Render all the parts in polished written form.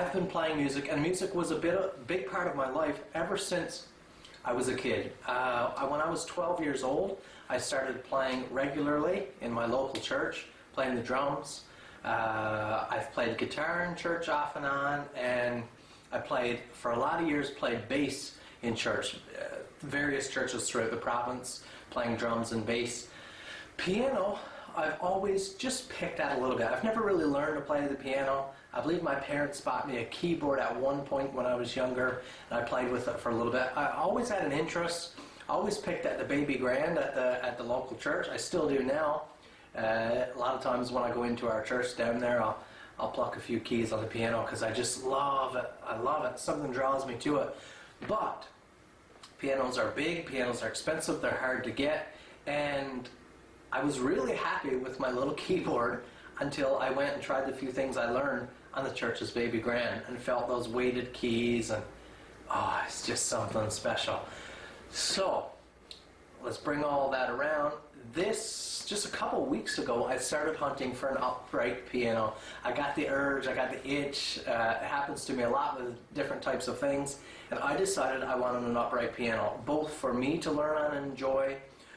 I've been playing music, and music was a big part of my life ever since I was a kid. When I was 12 years old, I started playing regularly in my local church, playing the drums. I've played guitar in church off and on, and I played, for a lot of years, played bass in church. Various churches throughout the province, playing drums and bass. Piano, I've always just picked at a little bit. I've never really learned to play the piano. I believe my parents bought me a keyboard at one point when I was younger, and I played with it for a little bit. I always had an interest. I always picked at the baby grand at the local church. I still do now. A lot of times when I go into our church down there, I'll pluck a few keys on the piano because I just love it. I love it. Something draws me to it. But pianos are big, pianos are expensive, they're hard to get, and I was really happy with my little keyboard until I went and tried the few things I learned on the church's baby grand and felt those weighted keys, and it's just something special. So let's bring all that around. Just a couple weeks ago, I started hunting for an upright piano. I got the urge, I got the itch. It happens to me a lot with different types of things, and I decided I wanted an upright piano, both for me to learn on and enjoy,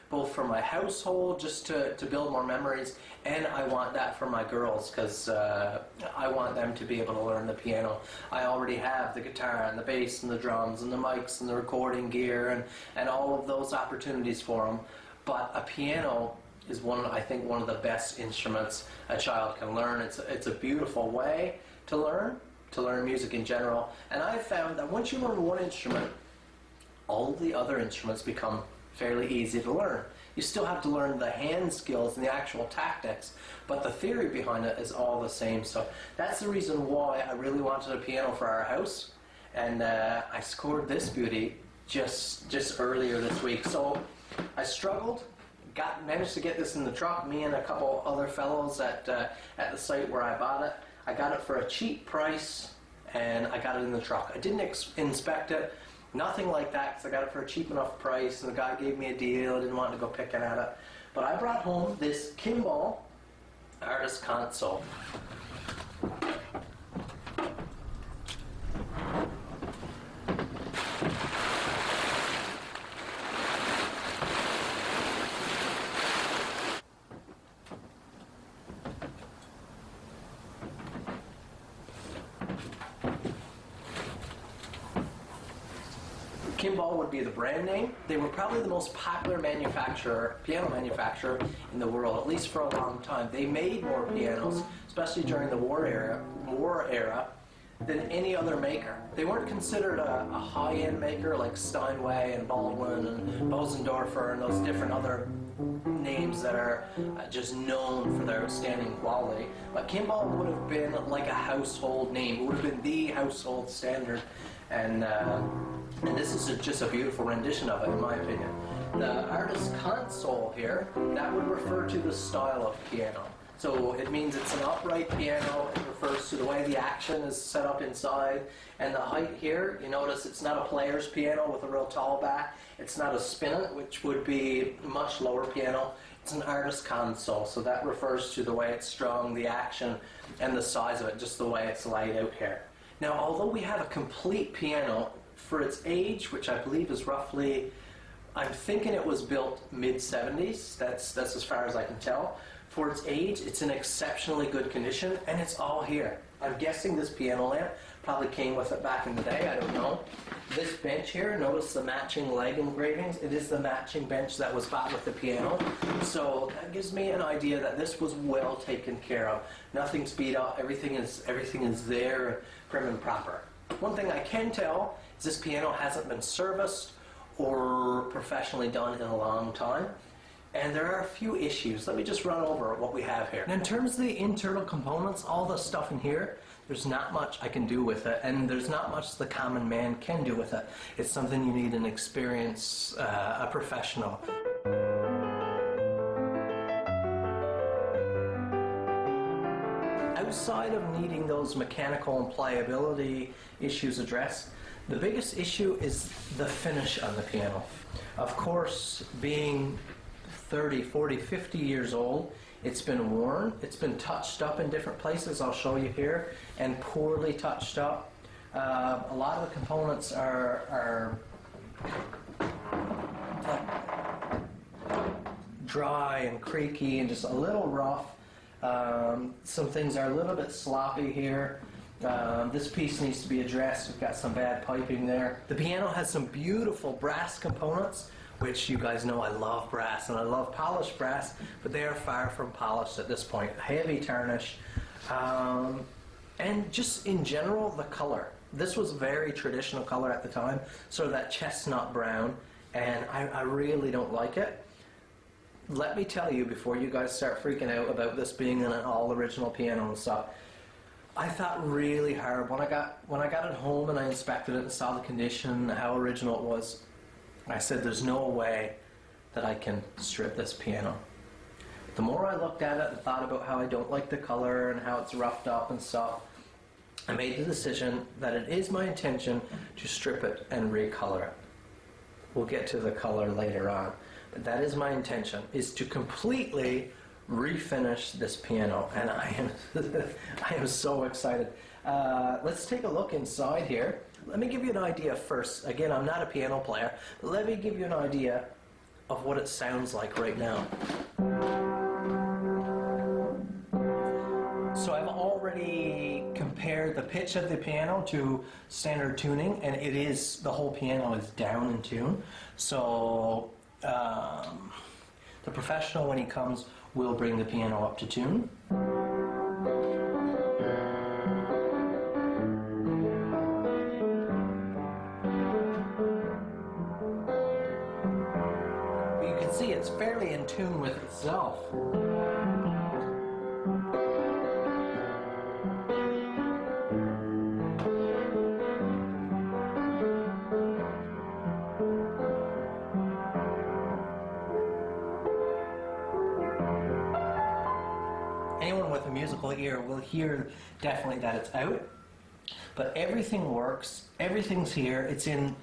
both for my household, just to build more memories, and I want that for my girls, because I want them to be able to learn the piano. I already have the guitar and the bass and the drums and the mics and the recording gear and all of those opportunities for them. But a piano is I think one of the best instruments a child can learn. It's a beautiful way to learn music in general. And I've found that once you learn one instrument, all of the other instruments become fairly easy to learn. You still have to learn the hand skills and the actual tactics, but the theory behind it is all the same. So that's the reason why I really wanted a piano for our house, and I scored this beauty just earlier this week. So I struggled, managed to get this in the truck, me and a couple other fellows at the site where I bought it. I got it for a cheap price, and I got it in the truck. I didn't inspect it, nothing like that, because I got it for a cheap enough price, and the guy gave me a deal. I didn't want to go picking at it. But I brought home this Kimball artist console. Kimball would be the brand name. They were probably the most popular piano manufacturer in the world, at least for a long time. They made more pianos, especially during the war era, than any other maker. They weren't considered a high-end maker like Steinway and Baldwin and Bosendorfer and those different other names that are just known for their outstanding quality. But Kimball would have been like a household name. It would have been the household standard, and this is just a beautiful rendition of it, in my opinion. The artist console here, that would refer to the style of piano. So it means it's an upright piano. It refers to the way the action is set up inside. And the height here, you notice it's not a player's piano with a real tall back. It's not a spinet, which would be a much lower piano. It's an artist console, so that refers to the way it's strung, the action, and the size of it, just the way it's laid out here. Now, although we have a complete piano, for its age, which I believe is roughly, I'm thinking it was built mid-70s, that's as far as I can tell. For its age, it's in exceptionally good condition, and it's all here. I'm guessing this piano lamp probably came with it back in the day, I don't know. This bench here, notice the matching leg engravings. It is the matching bench that was bought with the piano. So that gives me an idea that this was well taken care of. Nothing's beat up, everything is there, prim and proper. One thing I can tell is this piano hasn't been serviced or professionally done in a long time. And there are a few issues. Let me just run over what we have here. And in terms of the internal components, all the stuff in here, there's not much I can do with it, and there's not much the common man can do with it. It's something you need an experience, a professional. Outside of needing those mechanical and pliability issues addressed, the biggest issue is the finish on the piano. Of course, being 30, 40, 50 years old, It's been worn, it's been touched up in different places, I'll show you here, and poorly touched up. A lot of the components are dry and creaky and just a little rough. Some things are a little bit sloppy here. This piece needs to be addressed. We've got some bad piping there. The piano has some beautiful brass components, which you guys know I love brass, and I love polished brass, but they are far from polished at this point. Heavy tarnish. And just in general, the color. This was very traditional color at the time, sort of that chestnut brown, and I really don't like it. Let me tell you, before you guys start freaking out about this being an all original piano and stuff, I thought really hard when I got it home and I inspected it and saw the condition, how original it was. I said, there's no way that I can strip this piano. The more I looked at it and thought about how I don't like the color and how it's roughed up and stuff, I made the decision that it is my intention to strip it and recolor it. We'll get to the color later on, but that is my intention, is to completely refinish this piano, and I am so excited. Let's take a look inside here. Let me give you an idea first. Again, I'm not a piano player, but let me give you an idea of what it sounds like right now. So I've already compared the pitch of the piano to standard tuning, and it is, the whole piano is down in tune. So the professional, when he comes, will bring the piano up to tune. You can see it's fairly in tune with itself. Anyone with a musical ear will hear definitely that it's out, but everything works, everything's here, it's in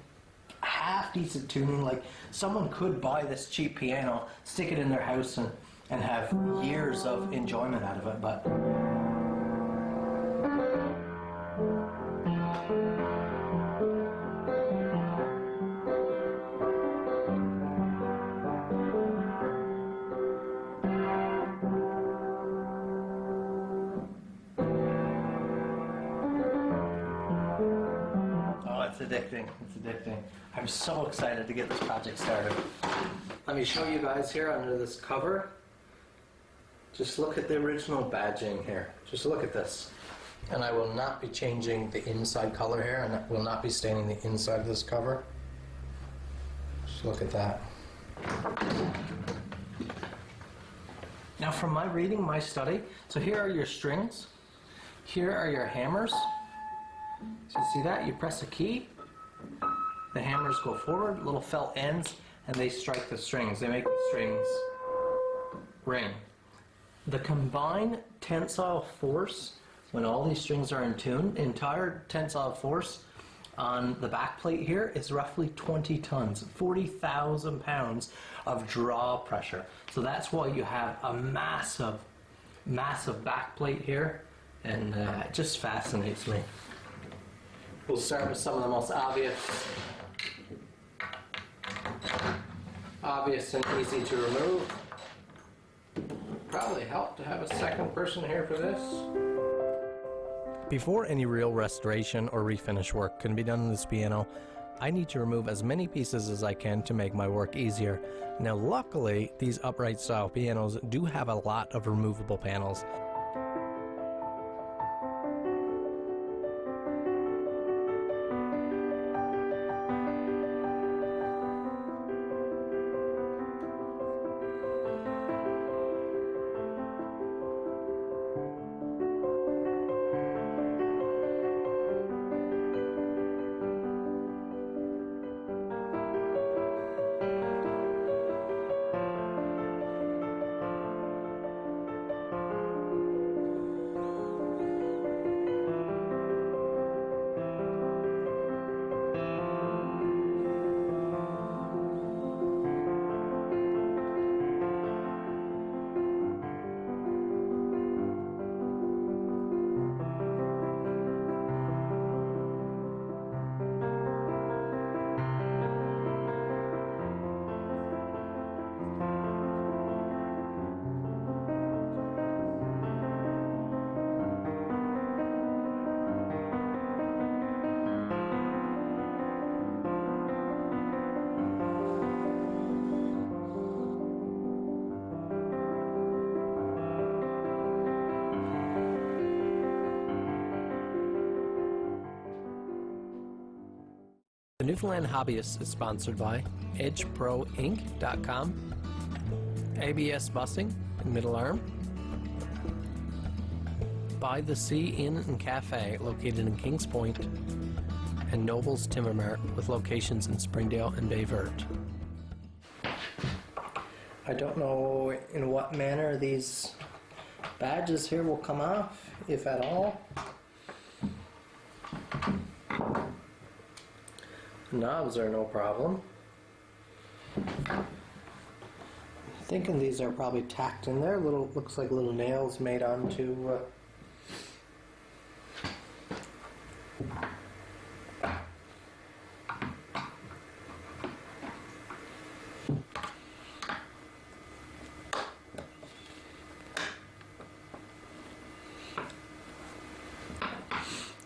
half decent tuning. Like, someone could buy this cheap piano, stick it in their house and have years of enjoyment out of it, but it's addicting. It's addicting. I'm so excited to get this project started. Let me show you guys here under this cover. Just look at the original badging here. Just look at this. And I will not be changing the inside color here, and I will not be staining the inside of this cover. Just look at that. Now, from my reading, my study, so here are your strings. Here are your hammers. So you see that? You press a key, the hammers go forward, little felt ends, and they strike the strings. They make the strings ring. The combined tensile force, when all these strings are in tune, entire tensile force on the back plate here is roughly 20 tons, 40,000 pounds of draw pressure. So that's why you have a massive, massive back plate here, and it just fascinates me. We'll start with some of the most obvious and easy to remove. Probably help to have a second person here for this. Before any real restoration or refinish work can be done on this piano, I need to remove as many pieces as I can to make my work easier. Now, luckily, these upright style pianos do have a lot of removable panels. The Newfoundland Hobbyist is sponsored by EdgeProInc.com, ABS Busing in Middle Arm, By the Sea Inn and Cafe located in Kings Point, and Noble's Timber Mart with locations in Springdale and Bay Verte. I don't know in what manner these badges here will come off, if at all. Knobs are no problem. I'm thinking these are probably tacked in there. Looks like little nails made onto.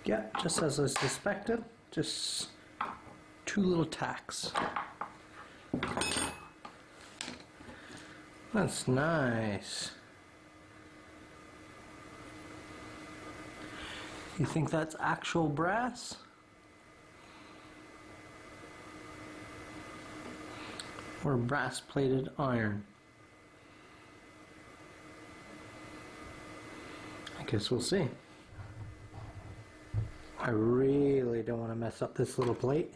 Yeah, just as I suspected. Just two little tacks. That's nice. You think that's actual brass? Or brass plated iron? I guess we'll see. I really don't want to mess up this little plate.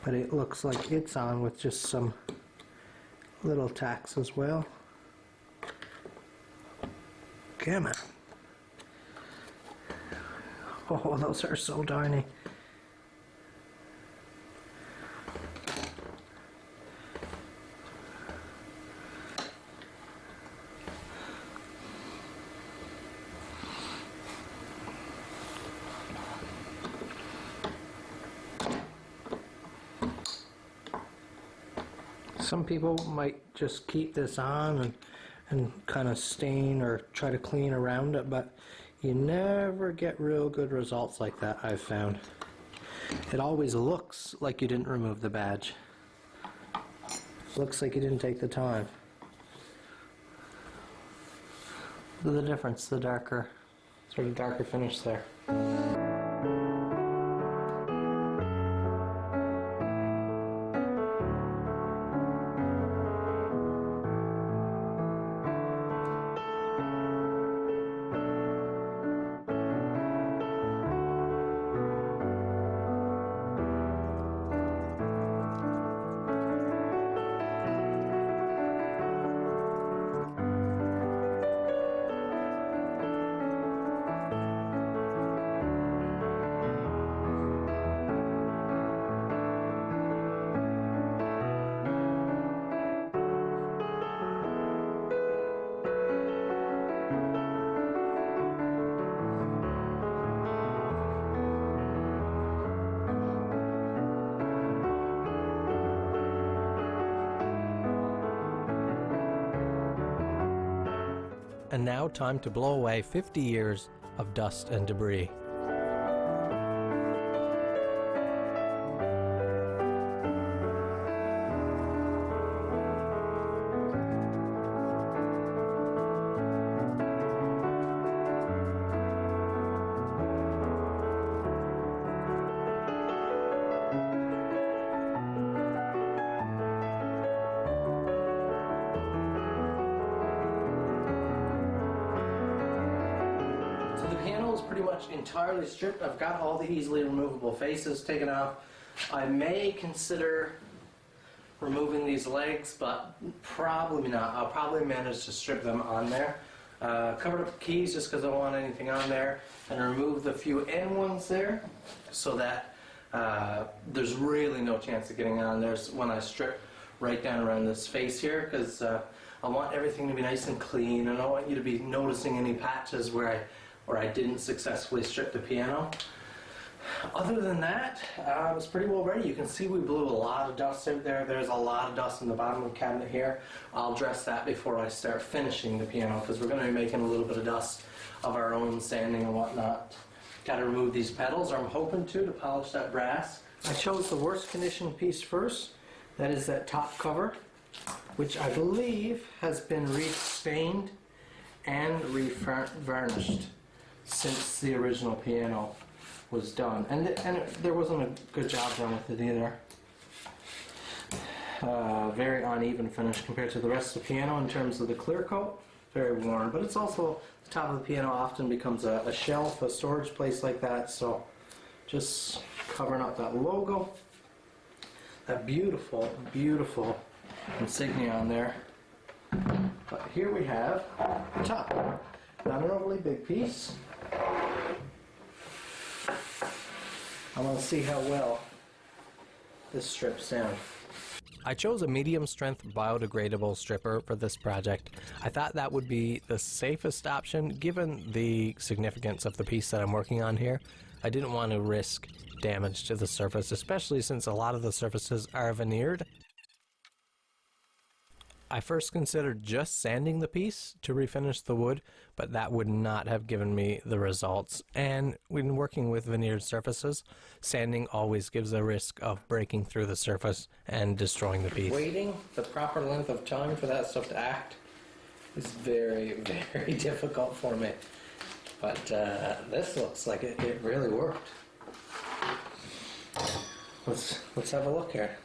But it looks like it's on with just some little tacks as well. Come on. Oh, those are so tiny. Some people might just keep this on and kind of stain or try to clean around it, but you never get real good results like that, I've found. It always looks like you didn't remove the badge. Looks like you didn't take the time. Look at the difference, the darker, sort of darker finish there. And now time to blow away 50 years of dust and debris. Pretty much entirely stripped. I've got all the easily removable faces taken off. I may consider removing these legs, but probably not. I'll probably manage to strip them on there. Covered up the keys just because I don't want anything on there, and remove the few end ones there so that there's really no chance of getting on there when I strip right down around this face here, because I want everything to be nice and clean, and I don't want you to be noticing any patches where I didn't successfully strip the piano. Other than that, I was pretty well ready. You can see we blew a lot of dust out there. There's a lot of dust in the bottom of the cabinet here. I'll address that before I start finishing the piano, because we're going to be making a little bit of dust of our own, sanding and whatnot. Got to remove these pedals, or I'm hoping to polish that brass. I chose the worst condition piece first. That is that top cover, which I believe has been re-stained and re-varnished since the original piano. was done, and there wasn't a good job done with it either. Very uneven finish compared to the rest of the piano in terms of the clear coat. Very worn, but it's also the top of the piano often becomes a shelf, a storage place like that. So just covering up that logo, that beautiful, beautiful insignia on there. But here we have the top. Not an overly big piece. I want to see how well this strips down. I chose a medium strength biodegradable stripper for this project. I thought that would be the safest option given the significance of the piece that I'm working on here. I didn't want to risk damage to the surface, especially since a lot of the surfaces are veneered. I first considered just sanding the piece to refinish the wood, but that would not have given me the results. And when working with veneered surfaces, sanding always gives a risk of breaking through the surface and destroying the piece. Waiting the proper length of time for that stuff to act is very, very difficult for me. But this looks like it really worked. Let's have a look here.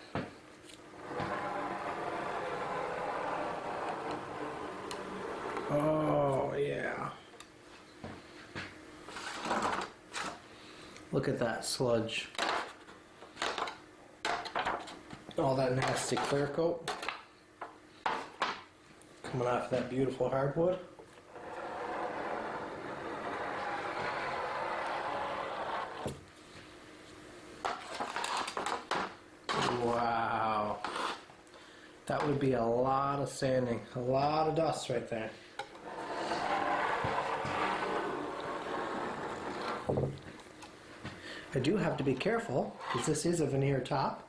Oh, yeah. Look at that sludge. All that nasty clear coat coming off that beautiful hardwood. Wow. That would be a lot of sanding, a lot of dust right there. I do have to be careful because this is a veneer top.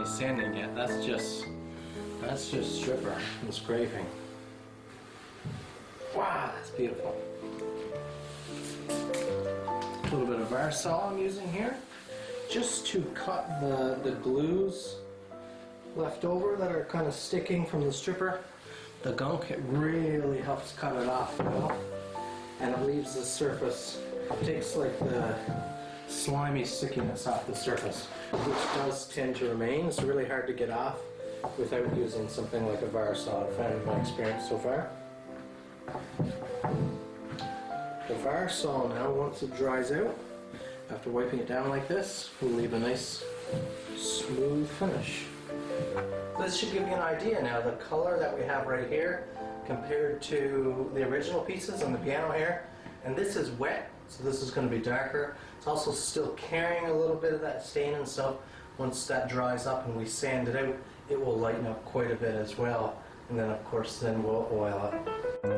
Sanding yet. That's just stripper and scraping. Wow, that's beautiful. A little bit of Varsol I'm using here, just to cut the glues left over that are kind of sticking from the stripper, the gunk, it really helps cut it off, you know? And it leaves the surface, it takes like the slimy stickiness off the surface, which does tend to remain. It's really hard to get off without using something like a bar saw, I've found in my experience so far. The bar saw now, once it dries out, after wiping it down like this, will leave a nice smooth finish. This should give you an idea now, the color that we have right here compared to the original pieces on the piano here. And this is wet, so this is going to be darker. It's also still carrying a little bit of that stain and stuff. Once that dries up and we sand it out, it will lighten up quite a bit as well. And then of course then we'll oil it.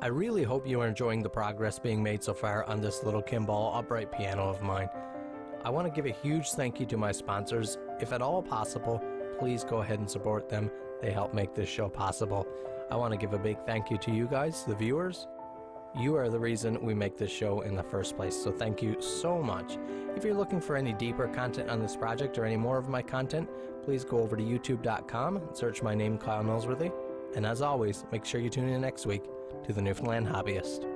I really hope you are enjoying the progress being made so far on this little Kimball upright piano of mine. I want to give a huge thank you to my sponsors. If at all possible, please go ahead and support them. They help make this show possible. I want to give a big thank you to you guys, the viewers. You are the reason we make this show in the first place, so thank you so much. If you're looking for any deeper content on this project or any more of my content, please go over to youtube.com and search my name, Kyle Noseworthy. And as always, make sure you tune in next week to the Newfoundland Hobbyist.